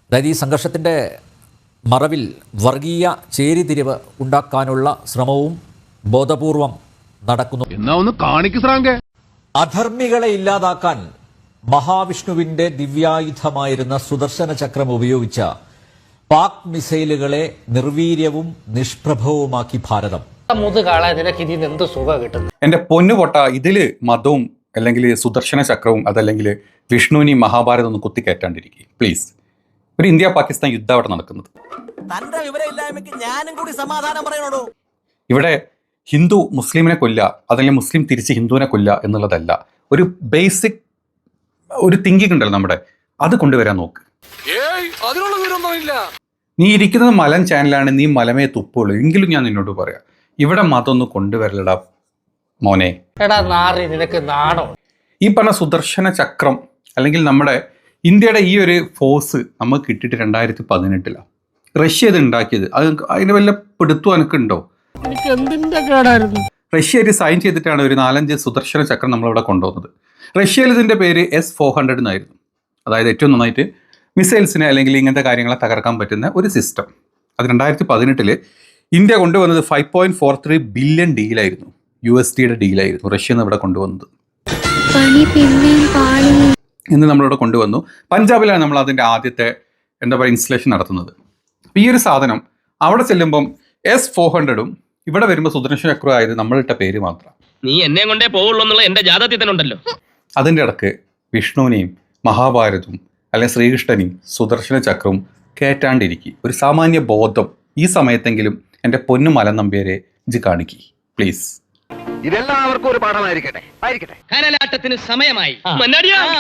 അതായത് ഈ സംഘർഷത്തിൻ്റെ മറവിൽ വർഗീയ ചേരിതിരിവ് ഉണ്ടാക്കാനുള്ള ശ്രമവും ബോധപൂർവം നടക്കുന്നു. അധർമ്മികളെ ഇല്ലാതാക്കാൻ മഹാവിഷ്ണുവിന്റെ ദിവ്യായുധമായിരുന്ന സുദർശന ചക്രം ഉപയോഗിച്ച പാക് മിസൈലുകളെ നിർവീര്യവും നിഷ്പ്രഭവുമാക്കി ഭാരതം. എന്റെ പൊന്നുപൊട്ട, ഇതില് മതവും അല്ലെങ്കിൽ സുദർശന ചക്രവും അതല്ലെങ്കിൽ വിഷ്ണുവിനെയും മഹാഭാരതം ഒന്ന് കുത്തിക്കയറ്റാണ്ടിരിക്കുക പ്ലീസ്. ഒരു ഇന്ത്യ പാകിസ്ഥാൻ യുദ്ധം അവിടെ നടക്കുന്നത്. ഇവിടെ ഹിന്ദു മുസ്ലിമിനെ കൊല്ല അതല്ലെങ്കിൽ മുസ്ലിം തിരിച്ച് ഹിന്ദുവിനെ കൊല്ല എന്നുള്ളതല്ല. ഒരു ബേസിക് ഒരു തിങ്കിങ് ഉണ്ടല്ലോ നമ്മുടെ, അത് കൊണ്ടുവരാൻ നോക്ക്. നീ ഇരിക്കുന്നത് മലൻ ചാനലാണ്, നീ മലമേ തുപ്പുള്ളൂ. എങ്കിലും ഞാൻ നിന്നോട് പറയാം, ഇവിടെ മതം ഒന്ന് കൊണ്ടുവരലടാ മോനെ. ഈ പറഞ്ഞ സുദർശന ചക്രം അല്ലെങ്കിൽ നമ്മുടെ ഇന്ത്യയുടെ ഈ ഒരു ഫോഴ്സ് നമുക്ക് കിട്ടിയിട്ട് 2018 റഷ്യ ഇത് ഉണ്ടാക്കിയത്. അതിന് വല്ല പിടുത്തം എനിക്കുണ്ടോ? റഷ്യ ഇത് സൈൻ ചെയ്തിട്ടാണ് ഒരു 4-5 സുദർശന ചക്രം നമ്മളിവിടെ കൊണ്ടുവന്നത്. റഷ്യയിൽ ഇതിൻ്റെ പേര് S-400 എന്നായിരുന്നു. അതായത് ഏറ്റവും നന്നായിട്ട് മിസൈൽസിനെ അല്ലെങ്കിൽ ഇങ്ങനത്തെ കാര്യങ്ങളെ തകർക്കാൻ പറ്റുന്ന ഒരു സിസ്റ്റം. അത് 2018 ഇന്ത്യ കൊണ്ടുവന്നത് 5.43 ബില്യൺ ഡീലായിരുന്നു. USDയുടെ ഡീലായിരുന്നു റഷ്യ ഇവിടെ കൊണ്ടുവന്നത്. ഇന്ന് നമ്മളിവിടെ കൊണ്ടുവന്നു. പഞ്ചാബിലാണ് നമ്മൾ അതിൻ്റെ ആദ്യത്തെ ഇൻസ്റ്റലേഷൻ നടത്തുന്നത്. ഈ ഒരു സാധനം അവിടെ ചെല്ലുമ്പം S-400 ഇവിടെ വരുമ്പോൾ സുദർശന ചക്രം ആയത് നമ്മളിട്ട പേര് മാത്രം. നീ എന്നെ കൊണ്ടേ പോവുള്ളൂ എന്നുള്ള എന്റെ ജാതകത്തിൽ തന്നെ ഉണ്ടല്ലോ. അതിൻ്റെ ഇടക്ക് വിഷ്ണുവിനെയും മഹാഭാരതവും അല്ലെങ്കിൽ ശ്രീകൃഷ്ണനെയും സുദർശന ചക്രവും കേറ്റാണ്ടിരിക്കുക. ഒരു സാമാന്യ ബോധം ഈ സമയത്തെങ്കിലും എൻ്റെ പൊന്നു മലൻ നമ്പ്യാരെ ഇജ് കാണിക്കി പ്ലീസ്. ഇതെല്ലാവർക്കും ഒരു പാഠമായിരിക്കട്ടെ. കനലാട്ടത്തിന് സമയമായി.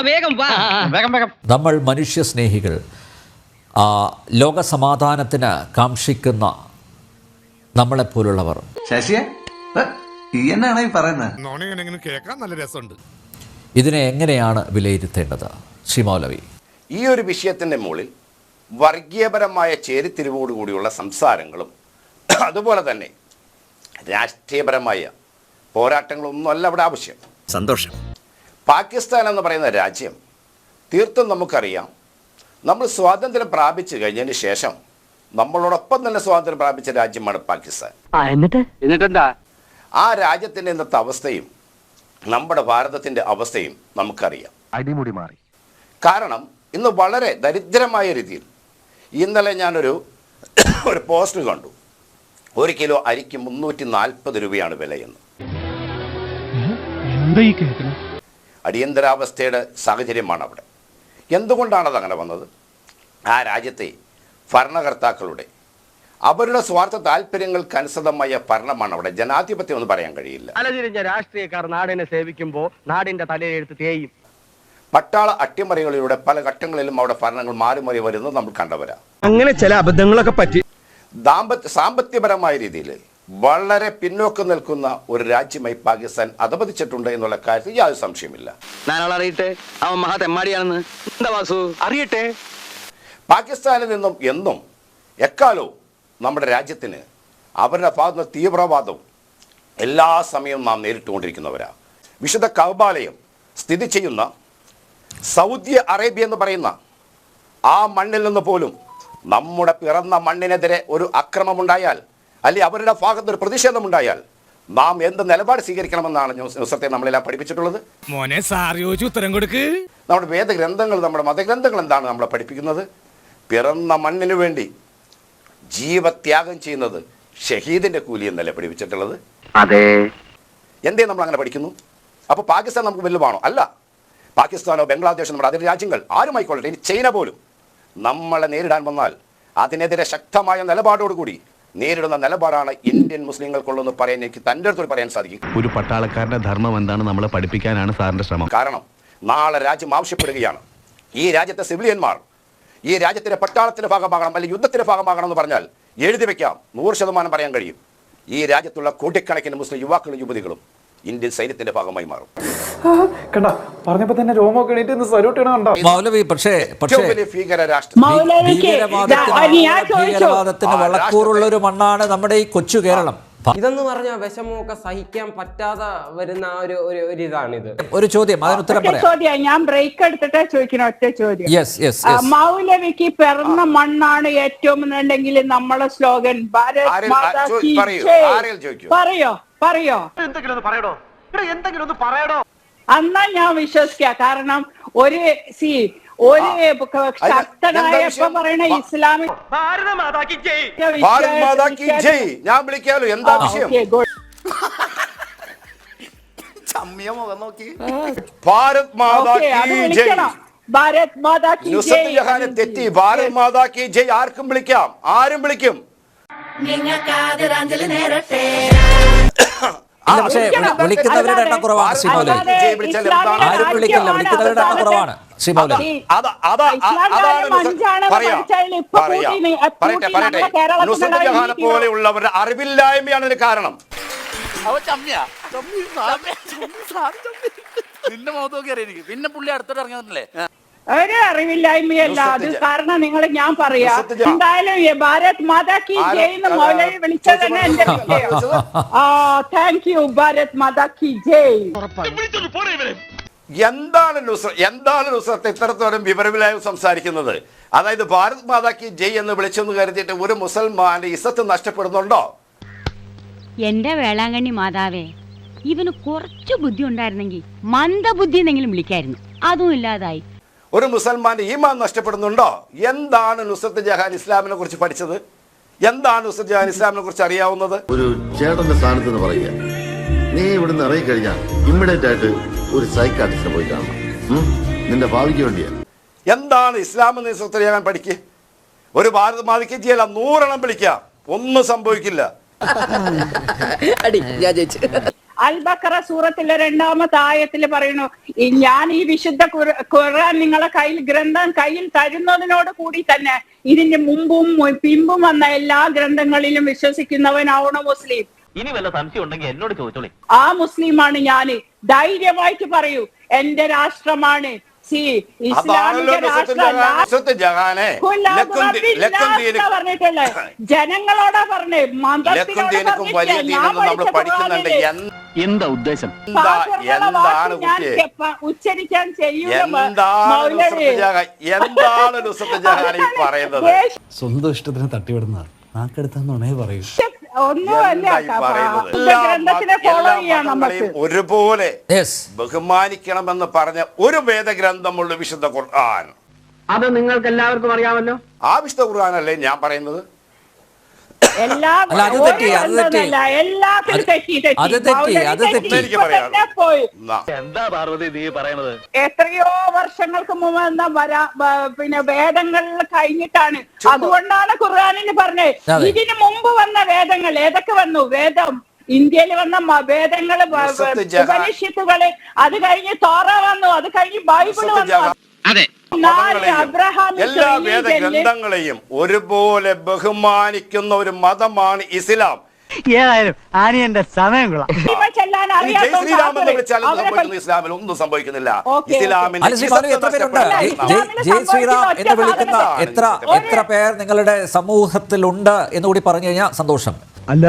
വേഗം വാ. നമ്മൾ മനുഷ്യ സ്നേഹികൾ, ലോക സമാധാനത്തിന് കാംക്ഷിക്കുന്ന നമ്മളെപ്പോലുള്ളവർ ഇതിനെ എങ്ങനെയാണ് വിലയിരുത്തേണ്ടത് ശ്രീ മൗലവി? ഈ ഒരു വിഷയത്തിൻ്റെ മുകളിൽ വർഗീയപരമായ ചേരിതിരിവോടുകൂടിയുള്ള സംസാരങ്ങളും അതുപോലെ തന്നെ രാഷ്ട്രീയപരമായ പോരാട്ടങ്ങളൊന്നും അല്ല അവിടെ ആവശ്യം. സന്തോഷം. പാകിസ്ഥാൻ എന്ന് പറയുന്ന രാജ്യം തീർത്തും നമുക്കറിയാം, നമ്മൾ സ്വാതന്ത്ര്യം പ്രാപിച്ചു കഴിഞ്ഞതിന് ശേഷം നമ്മളോടൊപ്പം തന്നെ സ്വാതന്ത്ര്യം പ്രാപിച്ച രാജ്യമാണ് പാകിസ്ഥാൻ. എന്നിട്ടെന്താ ആ രാജ്യത്തിൻ്റെ ഇന്നത്തെ അവസ്ഥയും നമ്മുടെ ഭാരതത്തിൻ്റെ അവസ്ഥയും നമുക്കറിയാം. അടിമുടി മാറി. കാരണം ഇന്ന് വളരെ ദരിദ്രമായ രീതിയിൽ, ഇന്നലെ ഞാനൊരു പോസ്റ്റ് കണ്ടു, 1 കിലോ അരിക്ക് 340 രൂപയാണ് വിലയെന്ന്. അടിയന്തരാവസ്ഥയുടെ സാഹചര്യമാണ് അവിടെ. എന്തുകൊണ്ടാണത് അങ്ങനെ വന്നത്? ആ രാജ്യത്തെ ഭരണകർത്താക്കളുടെ അവരുടെ സ്വാർത്ഥ താല്പര്യങ്ങൾക്കനുസൃതമായ ഭരണമാണ് അവിടെ. ജനാധിപത്യം എന്ന് പറയാൻ കഴിയില്ല. അലതിരിഞ്ഞ രാഷ്ട്രീയക്കാർ നാടിനെ സേവിക്കുമ്പോൾ നാടിന്റെ തലയെഴുത്ത് തേയും. പട്ടാള അട്ടിമറികളിലൂടെ പല ഘട്ടങ്ങളിലും അവിടെ ഭരണങ്ങൾ മാറി മാറി വരുന്നത് നമ്മൾ കണ്ടവരാ. അങ്ങനെ ചില അബദ്ധങ്ങളൊക്കെ പറ്റി സാമ്പത്തികപരമായ രീതിയിൽ വളരെ പിന്നോക്കം നിൽക്കുന്ന ഒരു രാജ്യമായി പാകിസ്ഥാൻ അധപതിച്ചിട്ടുണ്ട് എന്നുള്ള കാര്യത്തിൽ യാതൊരു സംശയമില്ല. അറിയട്ടെ, അവൻ മഹാ തെമ്മാടിയാണെന്ന്. എന്താ വാസു അറിയട്ടെ? പാകിസ്ഥാനിൽ നിന്നും എന്നും എക്കാലവും നമ്മുടെ രാജ്യത്തിന് അവരുടെ ഭാഗത്തുനിന്ന് തീവ്രവാദവും എല്ലാ സമയവും നാം നേരിട്ടുകൊണ്ടിരിക്കുന്നവരാ. വിശുദ്ധ കഅബാലയം സ്ഥിതി ചെയ്യുന്ന സൗദി അറേബ്യ എന്ന് പറയുന്ന ആ മണ്ണിൽ നിന്ന് പോലും നമ്മുടെ പിറന്ന മണ്ണിനെതിരെ ഒരു അക്രമമുണ്ടായാൽ അല്ലെങ്കിൽ അവരുടെ ഭാഗത്ത് ഒരു പ്രതിഷേധമുണ്ടായാൽ നാം എന്ത് നിലപാട് സ്വീകരിക്കണമെന്നാണ് ന്യൂസത്തെ നമ്മളെല്ലാം പഠിപ്പിച്ചിട്ടുള്ളത്. നമ്മുടെ വേദഗ്രന്ഥങ്ങൾ, നമ്മുടെ മതഗ്രന്ഥങ്ങൾ എന്താണ് നമ്മളെ പഠിപ്പിക്കുന്നത്? പിറന്ന മണ്ണിനു വേണ്ടി ജീവത്യാഗം ചെയ്യുന്നത് ഷഹീദിന്റെ കൂലി എന്നല്ലേ പഠിപ്പിച്ചിട്ടുള്ളത്? അതെ. എന്തേ നമ്മൾ അങ്ങനെ പഠിക്കുന്നു? അപ്പോൾ പാകിസ്ഥാൻ നമുക്ക് വലുതാണോ? അല്ല. പാകിസ്ഥാനോ ബംഗ്ലാദേശോ നമ്മുടെ അതിലെ രാജ്യങ്ങൾ ആരുമായിക്കൊള്ളട്ടെ, ഇനി ചൈന പോലും നമ്മളെ നേരിടാൻ വന്നാൽ അതിനെതിരെ ശക്തമായ നിലപാടോടുകൂടി നേരിടുന്ന നിലപാടാണ് ഇന്ത്യൻ മുസ്ലിങ്ങൾക്കുള്ളതെന്ന് പറയാൻ എനിക്ക് തൻ്റെ അടുത്ത് പറയാൻ സാധിക്കും. ഒരു പട്ടാളക്കാരന്റെ ധർമ്മം എന്താണ് നമ്മളെ പഠിപ്പിക്കാനാണ് സാറിന്റെ ശ്രമം. കാരണം നാളെ രാജ്യം ആവശ്യപ്പെടുകയാണ്, ഈ രാജ്യത്തെ സിവിലിയന്മാർ ഈ രാജ്യത്തിന്റെ പട്ടാളത്തിന്റെ ഭാഗമാകണം അല്ലെങ്കിൽ യുദ്ധത്തിന്റെ ഭാഗമാകണം എന്ന് പറഞ്ഞാൽ എഴുതി വെക്കാം, 100% പറയാൻ കഴിയും. ഈ രാജ്യത്തുള്ള കോടിക്കണക്കിന് മുസ്ലിം യുവാക്കളും യുവതികളും ഇന്ത്യൻ സൈന്യത്തിന്റെ ഭാഗമായി മാറും. പറഞ്ഞപ്പോ തന്നെ രോമൊക്കെ എണീറ്റ് സല്യൂട്ട് ചെയ്യണോ മൗലവി? പക്ഷേ ഭീകരവാദത്തിന് വളക്കൂറുള്ള ഒരു മണ്ണാണ് നമ്മുടെ ഈ കൊച്ചു കേരളം. ഇതെന്ന് പറഞ്ഞാൽ വിഷമമൊക്കെ സഹിക്കാൻ പറ്റാതെ വരുന്ന ഒരു ഇതാണിത്. ഒരു ചോദ്യം, അതിനുത്തരം പറയാം. ചോദ്യം ഞാൻ ബ്രേക്ക് എടുത്തിട്ട് ചോദിക്കണം. ഒറ്റ ചോദ്യം. യെസ് യെസ് മൗലവിക്ക് പിറന്ന മണ്ണാണ് ഏറ്റവും എന്നുണ്ടെങ്കിൽ നമ്മളെ സ്ലോഗൻ ഭാരത് മാതാ കീ ജയ്. പറയോ എന്നാ ഞാൻ വിശ്വസിക്കാം. കാരണം ഒരു ശക്തനായ പറയണ ഇസ്ലാമിക് ഞാൻ വിളിക്കാലോ, എന്താ വിഷയം? ഭാരത് മാതാ കീ ജയ്. ഭാരത് മാതാ കീ നുസ്രത്ത് ജഹാനെ തെറ്റി. ഭാരത് മാതാ കീ ജയ് ആർക്കും വിളിക്കാം, ആരും വിളിക്കും. ഇല്ല, പക്ഷേ വിളിക്കുന്നവരുടെ എണ്ണം കുറവാണ് ശ്രീ മൗലവി. ആരും വിളിക്കില്ല, വിളിക്കുന്നവരുടെ എണ്ണം കുറവാണ് ശ്രീ മൗലവി. നുസ്രത്ത് ജഹാനെ പോലെയുള്ളവരുടെ അറിവില്ലായ്മയാണ് ഇതിന് കാരണം. നിന്റെ മുഖത്ത് നോക്കി അറിയാം എനിക്ക്. പിന്നെ പുള്ളി അടുത്തോട്ട് ഇറങ്ങിയല്ലേ? ഒരു അറിവില്ലായ്മയല്ല അത്. കാരണം നിങ്ങൾ ഞാൻ പറയാ എന്തായാലും ഭാരത് മാതാ കീ ജയ് എന്ന് മൗലവി വിളിച്ചത് തന്നെ എന്റെ വിജയം. Thank you. ഭാരത് മാതാ കീ ജയ്. എന്താണ് നുസ്രത്ത് ഇത്തരത്തോളം വിവരമില്ലായ്മ സംസാരിക്കുന്നത്? അതായത് ഭാരത് മാതാ കീ ജയ് എന്ന് വിളിച്ചെന്ന് കരുതിയിട്ട് ഒരു മുസൽമാന്റെ ഇസ്സത്ത് നഷ്ടപ്പെടുന്നുണ്ടോ? എന്റെ വേളാങ്കണ്ണി മാതാവേ, ഇവന് കുറച്ചു ബുദ്ധി ഉണ്ടായിരുന്നെങ്കിൽ മന്ദബുദ്ധി എന്നെങ്കിലും വിളിക്കായിരുന്നു. അതും ഇല്ലാതായി. ഒരു മുസൽമാന്റെ ഈമാൻ നഷ്ടപ്പെടുന്നുണ്ടോ? എന്താണ് നുസ്രത്ത് ജഹാൻ ഇസ്ലാമിനെ കുറിച്ച് പഠിച്ചത്? എന്താണ് നുസ്രത്ത് ജഹാൻ ഇസ്ലാമിനെ കുറിച്ച് അറിയാവുന്നത്? ഒരു ചേട്ടന്റെ സ്ഥാനത്ത് നിന്ന് പറയുക, നീ ഇവിടുന്ന് ഇറങ്ങിക്കഴിഞ്ഞാൽ ഇമ്മീഡിയറ്റ് ആയിട്ട് ഒരു സൈക്കാട്രിസ്റ്റിനെ പോയി കാണണം. നിന്റെ ഭാവിക്ക് വേണ്ടിയാ. എന്താണ് ഇസ്ലാം എന്ന് നുസ്രത്ത് ജഹാൻ പഠിക്കുക? ഒരു ഭാരത് മാതയ്ക്ക് ചെയ്യല 100 എണ്ണം വിളിക്കാം, ഒന്നും സംഭവിക്കില്ല. അൽ ബഖറ സൂറത്തിലെ 2ാമത്തെ ആയത്തിൽ പറയുന്നു, ഞാൻ ഈ വിശുദ്ധ ഖുർആൻ നിങ്ങളെ ഗ്രന്ഥം കയ്യിൽ തരുന്നതിനോട് കൂടി തന്നെ ഇതിന്റെ മുമ്പും പിമ്പും വന്ന എല്ലാ ഗ്രന്ഥങ്ങളിലും വിശ്വസിക്കുന്നവനാവണം മുസ്ലിം. ഇനി വല്ല സംശയം ഉണ്ടെങ്കിൽ എന്നോട് ചോദിച്ചോളി. ആ മുസ്ലിമാണ് ഞാന്. ധൈര്യമായിട്ട് പറയൂ, എന്റെ രാഷ്ട്രമാണ് പറഞ്ഞിട്ടുള്ളത്. ജനങ്ങളോടാ പറഞ്ഞേ, എന്താ ഉദ്ദേശം? ഉച്ചരിക്കാൻ സ്വന്തം ഇഷ്ടത്തിന് തട്ടിവിടുന്ന നാക്കെടുത്താന്നുണേ പറയൂ. ഒരുപോലെ ബഹുമാനിക്കണമെന്ന് പറഞ്ഞ ഒരു വേദഗ്രന്ഥമുള്ള വിശുദ്ധ ഖുർആൻ. അത് നിങ്ങൾക്ക് എല്ലാവർക്കും അറിയാമല്ലോ. ആ വിശുദ്ധ ഖുർആനല്ലേ ഞാൻ പറയുന്നത്? എന്താ പാർവതി നീ പറയണത്? എത്രയോ വർഷങ്ങൾക്ക് മുമ്പ് പിന്നെ വേദങ്ങൾ കഴിഞ്ഞിട്ടാണ്. അതുകൊണ്ടാണ് ഖുർആനിന് പറഞ്ഞത്. ഇതിനു മുമ്പ് വന്ന വേദങ്ങൾ ഏതൊക്കെ വന്നു? വേദം ഇന്ത്യയിൽ വന്ന വേദങ്ങള്, ഉപനിഷത്തുകള്, അത് കഴിഞ്ഞ് തോറ വന്നു, അത് കഴിഞ്ഞ് ബൈബിള് വന്നു. എല്ലാ വേദഗ്രന്ഥങ്ങളെയും ഒരുപോലെ ബഹുമാനിക്കുന്ന ഒരു മതമാണ് ഇസ്ലാം. ഇസ്ലാമിൽ ഒന്നും സംഭവിക്കുന്നില്ല. ജയ് ശ്രീറാം എന്ന് വിളിക്കുന്ന എത്ര പേർ നിങ്ങളുടെ സമൂഹത്തിലുണ്ട് എന്നുകൂടി പറഞ്ഞു കഴിഞ്ഞാൽ സന്തോഷം. അല്ല,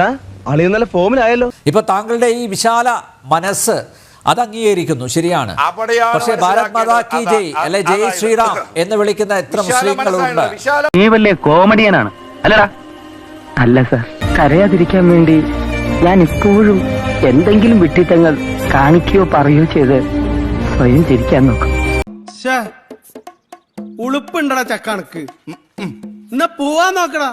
അളിയന്നല്ല ഫോമിലായല്ലോ. ഇപ്പൊ താങ്കളുടെ ഈ വിശാല മനസ്സ് അത് അംഗീകരിക്കുന്നു, ശരിയാണ്. പക്ഷേ ഭാരത് മാതാ കി ജയ് അല്ലെ ജയ് ശ്രീറാം എന്ന് വിളിക്കുന്ന എത്ര മുസ്ലിങ്ങളുണ്ട്? നീ വലിയ കോമഡിയനാണ് അല്ലടാ? അല്ല സർ, കരയാതിരിക്കാൻ വേണ്ടി ഞാൻ ഇപ്പോഴും എന്തെങ്കിലും വിട്ടിത്തങ്ങൾ കാണിക്കുകയോ പറയുകയോ ചെയ്ത് സ്വയം ചിരിക്കാൻ നോക്കും. ഉളുപ്പുണ്ടടാ ചക്കണക്ക്. എന്നാ പോവാൻ നോക്കടാ.